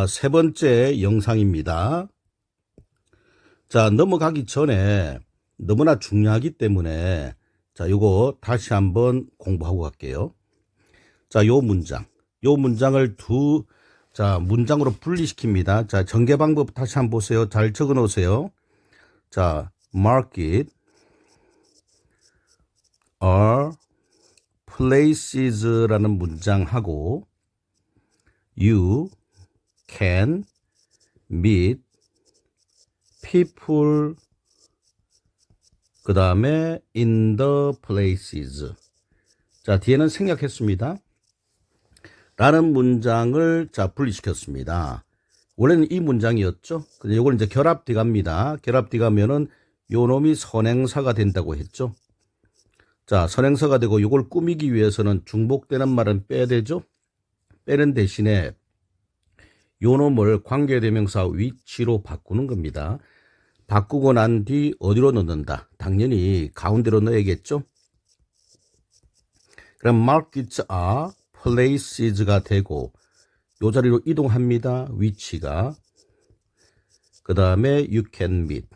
세 번째 영상입니다. 자, 넘어가기 전에 너무나 중요하기 때문에 요거 다시 한번 공부하고 갈게요. 자, 요 문장을 문장으로 분리시킵니다. 자, 전개 방법 다시 한번 보세요. 잘 적어 놓으세요. 자, market are places라는 문장하고 you can meet people 그 다음에 in the places. 자, 뒤에는 생략했습니다. 라는 문장을 분리시켰습니다. 원래는 이 문장이었죠. 근데 이걸 이제 결합 뒤갑니다. 결합 뒤가면은 요 놈이 선행사가 된다고 했죠. 자, 선행사가 되고 이걸 꾸미기 위해서는 중복되는 말은 빼야 되죠. 빼는 대신에 요 놈을 관계대명사 위치로 바꾸는 겁니다. 바꾸고 난 뒤 어디로 넣는다? 당연히 가운데로 넣어야겠죠. 그럼 markets are places가 되고 요 자리로 이동합니다. 위치가. 그 다음에 you can meet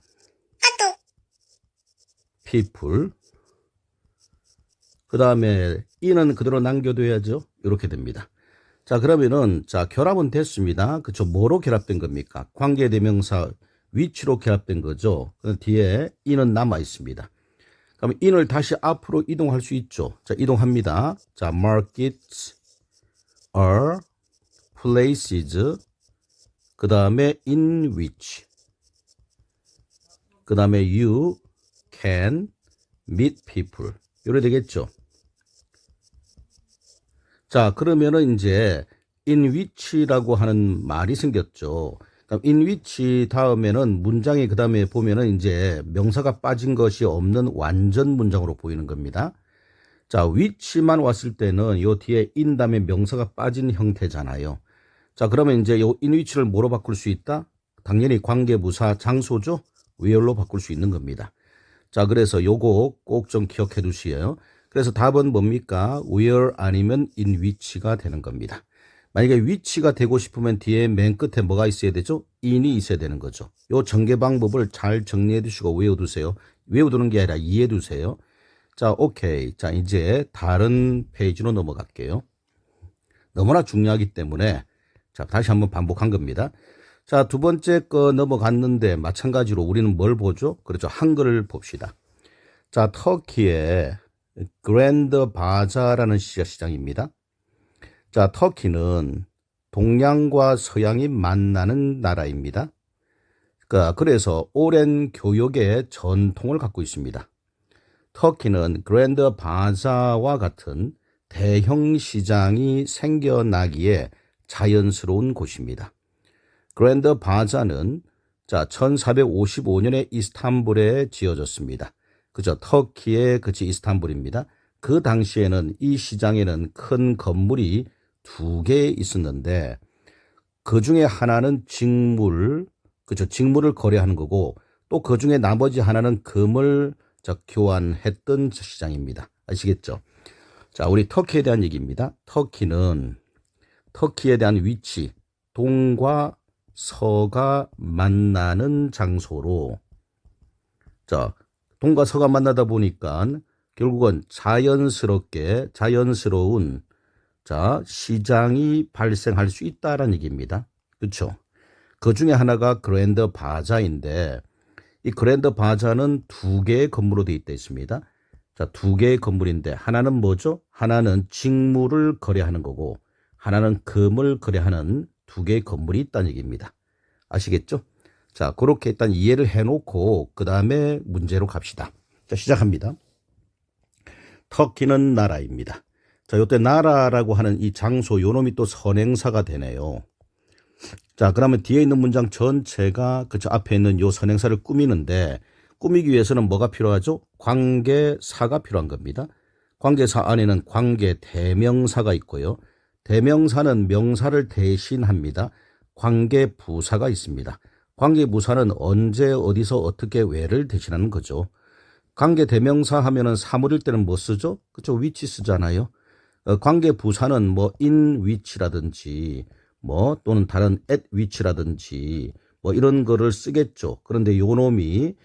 people. 그 다음에 in은 그대로 남겨둬야죠. 이렇게 됩니다. 자, 그러면은 결합은 됐습니다. 그쵸? 뭐로 결합된 겁니까? 관계대명사 위치로 결합된 거죠. 그 뒤에 in은 남아 있습니다. 그럼 in을 다시 앞으로 이동할 수 있죠. 자, 이동합니다. 자, markets are places. 그 다음에 in which. 그 다음에 you can meet people. 이래 되겠죠. 자, 그러면은 이제 in which라고 하는 말이 생겼죠. 그럼 in which 다음에는 문장이 그 다음에 보면은 이제 명사가 빠진 것이 없는 완전 문장으로 보이는 겁니다. 자, which만 왔을 때는 요 뒤에 in 다음에 명사가 빠진 형태잖아요. 자, 그러면 이제 요 in which를 뭐로 바꿀 수 있다? 당연히 관계부사 장소죠. where로 바꿀 수 있는 겁니다. 자, 그래서 요거 꼭 좀 기억해 두시에요. 그래서 답은 뭡니까? where 아니면 in which가 되는 겁니다. 만약에 which가 되고 싶으면 뒤에 맨 끝에 뭐가 있어야 되죠? in이 있어야 되는 거죠. 요 전개 방법을 잘 정리해 두시고 외워두세요. 외워두는 게 아니라 이해해 두세요. 자, 오케이. 자, 이제 다른 페이지로 넘어갈게요. 너무나 중요하기 때문에 다시 한번 반복한 겁니다. 자, 두 번째 거 넘어갔는데 마찬가지로 우리는 뭘 보죠? 그렇죠. 한글을 봅시다. 자, 터키의 그랜드 바자라는 시장입니다. 자, 터키는 동양과 서양이 만나는 나라입니다. 그래서 오랜 교역의 전통을 갖고 있습니다. 터키는 그랜드 바자와 같은 대형 시장이 생겨나기에 자연스러운 곳입니다. 그랜드 바자는 1455년에 이스탄불에 지어졌습니다. 그죠? 터키의 이스탄불입니다. 그 당시에는 이 시장에는 큰 건물이 2개 있었는데 그 중에 하나는 직물, 그죠? 직물을 거래하는 거고 또 그 중에 나머지 하나는 금을 교환했던 시장입니다. 아시겠죠? 자, 우리 터키에 대한 얘기입니다. 터키는 터키에 대한 위치, 동과 서가 만나는 장소로 동과 서가 만나다 보니까 결국은 자연스러운 시장이 발생할 수 있다라는 얘기입니다. 그렇죠? 그 중에 하나가 그랜드 바자인데 이 그랜드 바자는 2개의 건물로 되어 있다 있습니다. 자, 2개의 건물인데 하나는 뭐죠? 하나는 직물을 거래하는 거고 하나는 금을 거래하는 2개의 건물이 있다는 얘기입니다. 아시겠죠? 자, 그렇게 일단 이해를 해놓고 그 다음에 문제로 갑시다. 자, 시작합니다. 터키는 나라입니다. 자, 요때 나라라고 하는 이 장소 요놈이 또 선행사가 되네요. 자, 그러면 뒤에 있는 문장 전체가 앞에 있는 요 선행사를 꾸미는데 꾸미기 위해서는 뭐가 필요하죠? 관계사가 필요한 겁니다. 관계사 안에는 관계대명사가 있고요. 대명사는 명사를 대신합니다. 관계부사가 있습니다. 관계부사는 언제 어디서 어떻게 왜를 대신하는 거죠. 관계대명사 하면은 사물일 때는 뭐 쓰죠? 그쵸? 위치 쓰잖아요. 관계부사는 뭐 in which라든지 뭐 또는 다른 at which라든지 뭐 이런 거를 쓰겠죠. 그런데 요 놈이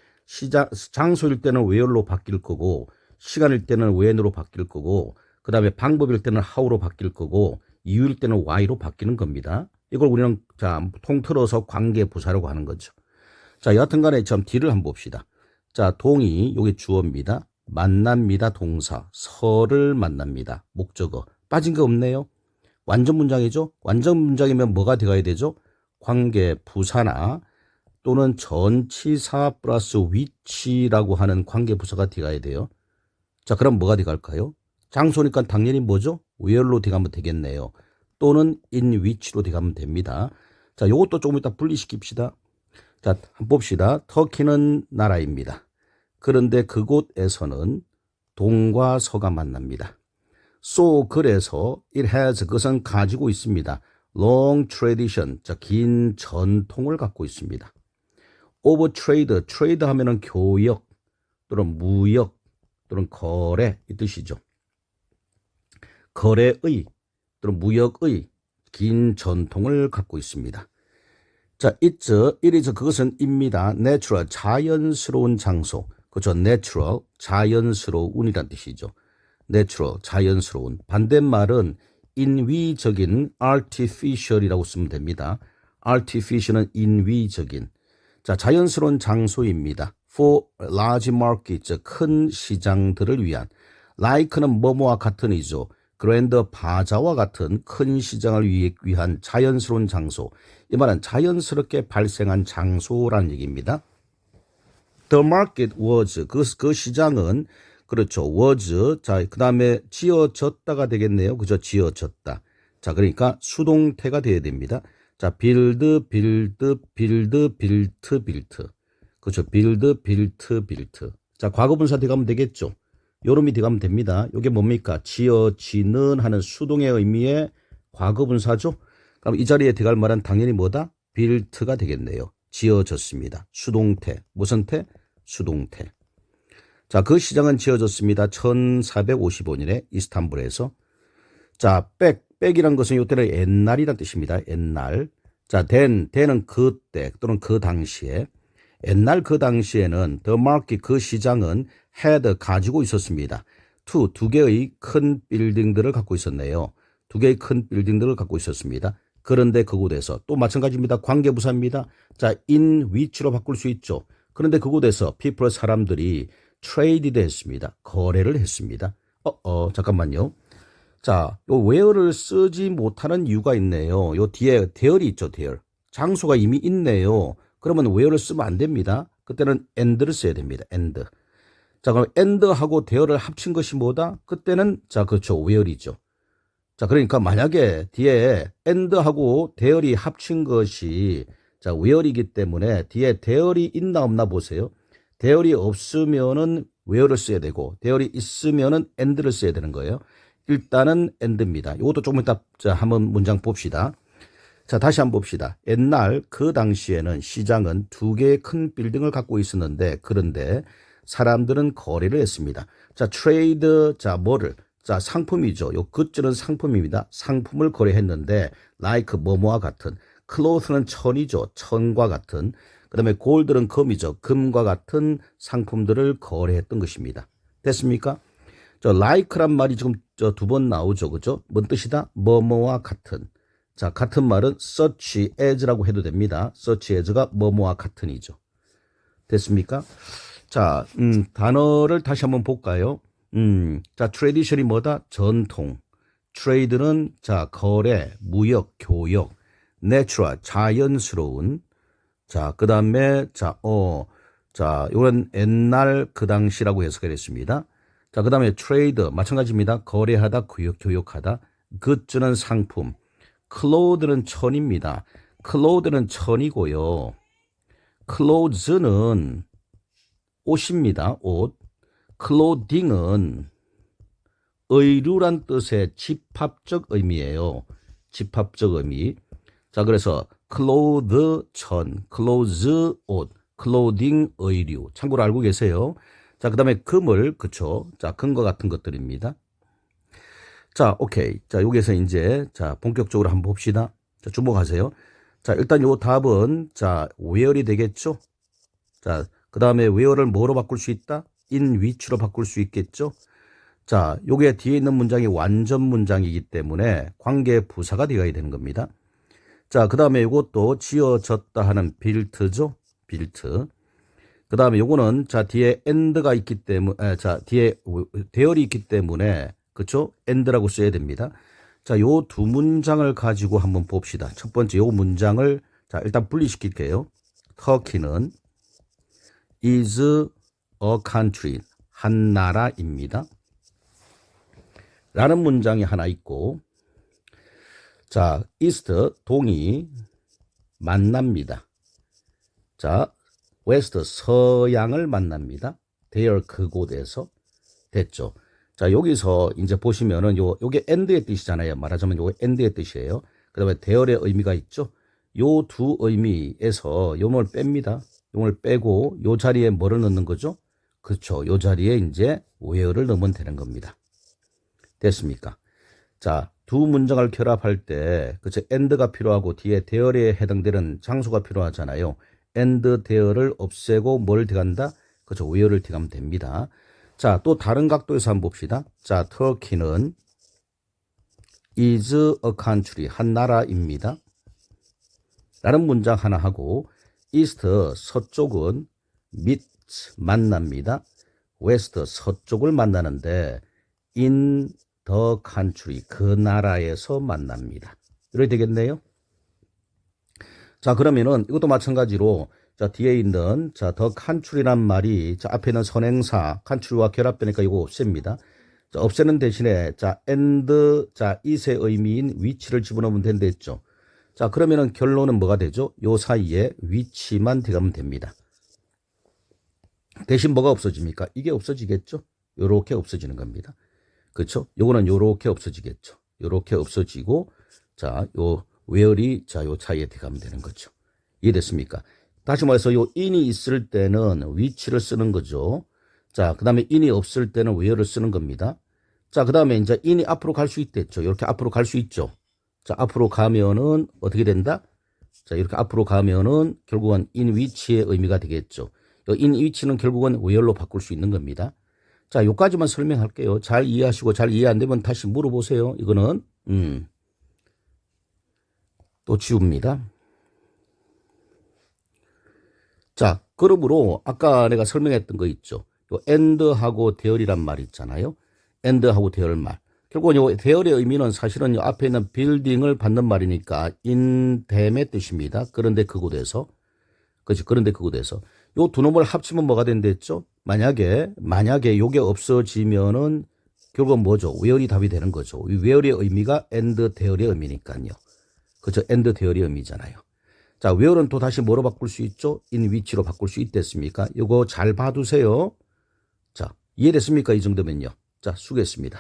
장소일 때는 where로 바뀔 거고 시간일 때는 when으로 바뀔 거고 그 다음에 방법일 때는 how로 바뀔 거고 이유일 때는 why로 바뀌는 겁니다. 이걸 우리는 자 통틀어서 관계부사라고 하는 거죠. 자 여하튼 간에 참 D를 한번 봅시다. 자 동의 요게 주어입니다. 만납니다 동사 서를 만납니다 목적어 빠진 거 없네요. 완전 문장이죠. 완전 문장이면 뭐가 들어가야 되죠? 관계부사나 또는 전치사 플러스 위치라고 하는 관계부사가 들어가야 돼요. 자 그럼 뭐가 들어갈까요? 장소니까 당연히 뭐죠? where로 들어가면 되겠네요. 또는 in which로 들어가면 됩니다. 자 요것도 조금 이따 분리시킵시다. 자 한번 봅시다. 터키는 나라입니다. 그런데 그곳에서는 동과 서가 만납니다. So 그래서 it has 그것은 가지고 있습니다. long tradition 자 긴 전통을 갖고 있습니다. of trade trade 하면은 교역 또는 무역 또는 거래 이 뜻이죠. 거래의 또는 무역의 긴 전통을 갖고 있습니다. 자, it is 그것은 입니다. natural 자연스러운 장소. 그렇죠. natural 자연스러운이란 뜻이죠. natural 자연스러운. 반대말은 인위적인 artificial이라고 쓰면 됩니다. artificial은 인위적인. 자, 자연스러운 장소입니다. for large markets 큰 시장들을 위한. like는 뭐뭐와 같은 이죠. 그랜드 바자와 같은 큰 시장을 위한 자연스러운 장소. 이 말은 자연스럽게 발생한 장소라는 얘기입니다. The market was 그 시장은 그렇죠. was 자 그다음에 지어졌다가 되겠네요. 그죠? 지어졌다. 자 그러니까 수동태가 돼야 됩니다. 자 build 그렇죠. build. 자 과거분사 들어가면 되겠죠. 요놈이 들어가면 됩니다. 이게 뭡니까? 지어지는 하는 수동의 의미의 과거분사죠. 그럼 이 자리에 들어갈 말은 당연히 뭐다? built가 되겠네요. 지어졌습니다. 수동태. 무슨 태? 수동태. 자, 그 시장은 지어졌습니다. 1455년에 이스탄불에서. 자, 백이란 것은 이때는 옛날이란 뜻입니다. 옛날. 자, then은 그때 또는 그 당시에. 옛날 그 당시에는 the market 그 시장은 had 가지고 있었습니다. 두 개의 큰 빌딩들을 갖고 있었네요. 두 개의 큰 빌딩들을 갖고 있었습니다. 그런데 그곳에서 또 마찬가지입니다. 관계부사입니다. 자, in which로 바꿀 수 있죠. 그런데 그곳에서 people 사람들이 traded 했습니다. 거래를 했습니다. 잠깐만요. 자, 요 where를 쓰지 못하는 이유가 있네요. 요 뒤에 there이 있죠. there. 장소가 이미 있네요. 그러면 where를 쓰면 안 됩니다. 그때는 and를 써야 됩니다. and. 자, 그럼 and하고 there를 합친 것이 뭐다? 그때는 자, 그렇죠. where이죠. 자, 그러니까 만약에 뒤에 and하고 there이 합친 것이 자, where이기 때문에 뒤에 there이 있나 없나 보세요. there이 없으면은 where를 써야 되고 there이 있으면은 and를 써야 되는 거예요. 일단은 and입니다. 이것도 조금 이따 자, 한번 문장 봅시다. 자, 다시 한번 봅시다. 옛날 그 당시에는 시장은 두 개의 큰 빌딩을 갖고 있었는데 그런데 사람들은 거래를 했습니다. 자, 트레이드, 자, 뭐를? 자, 상품이죠. 요 굿즈는 상품입니다. 상품을 거래했는데 like 뭐뭐와 같은. cloth는 천이죠. 천과 같은. 그 다음에 골드는 금이죠. 금과 같은 상품들을 거래했던 것입니다. 됐습니까? 저 like란 말이 지금 저 두 번 나오죠. 그죠? 뭔 뜻이다? 뭐뭐와 같은. 자, 같은 말은 such as라고 해도 됩니다. such as가 뭐뭐와 같은이죠. 됐습니까? 자, 단어를 다시 한번 볼까요? 자, tradition이 뭐다? 전통. trade는 자, 거래, 무역, 교역. natural, 자연스러운. 자, 그 다음에 자, 요런 옛날 그 당시라고 해석을 했습니다. 자, 그 다음에 trade, 마찬가지입니다. 거래하다, 교역하다. 굿즈는 상품. cloth는 천입니다. cloth는 천이고요. clothes는 옷입니다. 옷. clothing은 의류란 뜻의 집합적 의미예요. 집합적 의미. 자, 그래서 clothes 천, clothes 옷, clothing 의류. 참고로 알고 계세요. 자, 그 다음에 금을, 그쵸. 자, 금과 같은 것들입니다. 자, 오케이. 자, 여기서 이제, 자, 본격적으로 한번 봅시다. 자, 주목하세요. 자, 일단 요 답은 자, where이 되겠죠? 자, 그 다음에 where를 뭐로 바꿀 수 있다? in which로 바꿀 수 있겠죠? 자, 요게 뒤에 있는 문장이 완전 문장이기 때문에 관계 부사가 되어야 되는 겁니다. 자, 그 다음에 요것도 지어졌다 하는 built죠? built. 그 다음에 요거는 자, 뒤에 and가 있기 때문에, 자, 뒤에 대열이 있기 때문에, 그쵸? and라고 써야 됩니다. 자, 요 두 문장을 가지고 한번 봅시다. 첫 번째 요 문장을, 자, 일단 분리시킬게요. 터키는 is a country, 한 나라입니다. 라는 문장이 하나 있고, 자, east, 동이 만납니다. 자, west, 서양을 만납니다. there, 그곳에서. 됐죠. 자, 여기서 이제 보시면은 요게 and의 뜻이잖아요. 말하자면 요게 and의 뜻이에요. 그 다음에 there의 의미가 있죠. 요 두 의미에서 요걸 뺍니다. 요걸 빼고 요 자리에 뭐를 넣는 거죠? 그렇죠. 요 자리에 이제 where를 넣으면 되는 겁니다. 됐습니까? 자, 두 문장을 결합할 때, 그쵸, and가 필요하고 뒤에 there에 해당되는 장소가 필요하잖아요. and there를 없애고 뭘 들어간다? 그쵸, where를 들어가면 됩니다. 자, 또 다른 각도에서 한번 봅시다. 자, 터키는 is a country, 한 나라입니다. 라는 문장 하나 하고, east, 서쪽은 meet, 만납니다. west, 서쪽을 만나는데, in the country, 그 나라에서 만납니다. 이렇게 되겠네요. 자, 그러면은 이것도 마찬가지로 자, 뒤에 있는 자, the country란 말이 자, 앞에 있는 선행사 country와 결합되니까 이거 없앱니다. 자, 없애는 대신에 자, and 자, is의 의미인 which를 집어넣으면 된다 했죠. 자, 그러면은 결론은 뭐가 되죠? 요 사이에 which만 들어가면 됩니다. 대신 뭐가 없어집니까? 이게 없어지겠죠? 요렇게 없어지는 겁니다. 그렇죠? 요거는 요렇게 없어지겠죠. 요렇게 없어지고 자, 요 where이 자, 요 차이에 들어가면 되는 거죠. 이해됐습니까? 다시 말해서 요 in이 있을 때는 which를 쓰는 거죠. 자, 그 다음에 in이 없을 때는 where를 쓰는 겁니다. 자, 그 다음에 이제 in이 앞으로 갈 수 있겠죠. 이렇게 앞으로 갈 수 있죠. 자, 앞으로 가면은 어떻게 된다? 자, 이렇게 앞으로 가면은 결국은 in which의 의미가 되겠죠. in which는 결국은 where로 바꿀 수 있는 겁니다. 자, 요까지만 설명할게요. 잘 이해하시고 잘 이해 안 되면 다시 물어보세요. 이거는 또 지웁니다. 자, 그러므로 아까 내가 설명했던 거 있죠. 요 and하고 there이란 말 있잖아요. and하고 there의 말. 결국은 요 there의 의미는 사실은 요 앞에 있는 building을 받는 말이니까 in them의 뜻입니다. 그런데 그곳에서. 그렇지. 그런데 그곳에서. 요 두 놈을 합치면 뭐가 된댔죠? 만약에 요게 없어지면은 결국은 뭐죠? where이 답이 되는 거죠. 이 where의 의미가 and there의 의미니까요. 그렇죠. and there의 의미잖아요. 자, where는 또 다시 뭐로 바꿀 수 있죠? in which로 바꿀 수 있댔습니까? 요거 잘 봐두세요. 자, 이해됐습니까? 이 정도면요. 자, 수고했습니다.